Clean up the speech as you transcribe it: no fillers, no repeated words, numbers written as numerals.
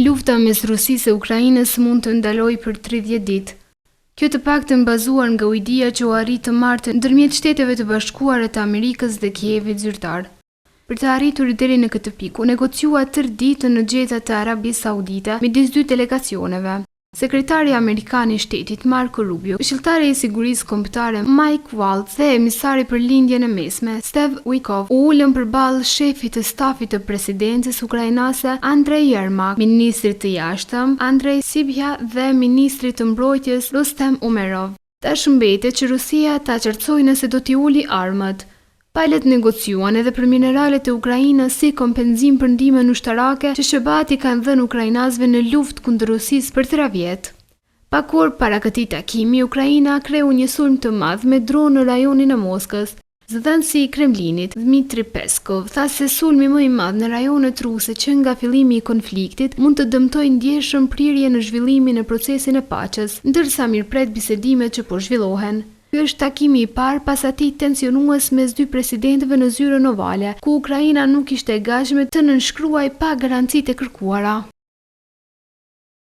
Lufta mes Rusisë e Ukrainës mund të ndalojë për 30 ditë. Kjo të paktën bazuar nga ujdia që u arrit të martë ndërmjet Shteteve të Bashkuara të Amerikës dhe Kievit zyrtar. Për të arritur deri në këtë pikë, u negociua tërë ditën në gjethat të Arabisë Saudite midis dy delegacioneve. Sekretari Amerikan i Shtetit Marco Rubio, këshilltari i sigurisë kombëtare Mike Waltz dhe emisari për lindjen e mesme Steve Witkoff u ulën përballë shefit të stafit të presidencës ukrainase Andrei Yermak, ministrit të jashtëm Andrei Sybiha dhe ministrit të mbrojtjes Rustem Umerov. Tash mbetet që Rusia ta qartësojë nëse do t'i uli armët. Palët negociuan edhe për mineralet e Ukrainës si kompenzim për ndihmën ushtarake që SBA-ti kanë dhënë ukrainasve në luftë kundër Rusisë për 3 vjet. Pak orë para këtij takimi, Ukraina kreu një sulm të madh me dronë në rajonin e Moskës. Zëdhënësi i Kremlinit, Dmitri Peskov, tha se sulmi më i madh në rajonet ruse që nga fillimi i konfliktit mund të dëmtojë ndjeshëm prirje në zhvillimin e procesin e paqes, ndërsa mirëpret bisedimet që po zhvillohen. Ky është takimi i parë pas atij tensionues mes dy presidentëve në zyrën ovale, ku Ukraina nuk ishte e gatshme të nënshkruajë pa garancitë e kërkuara.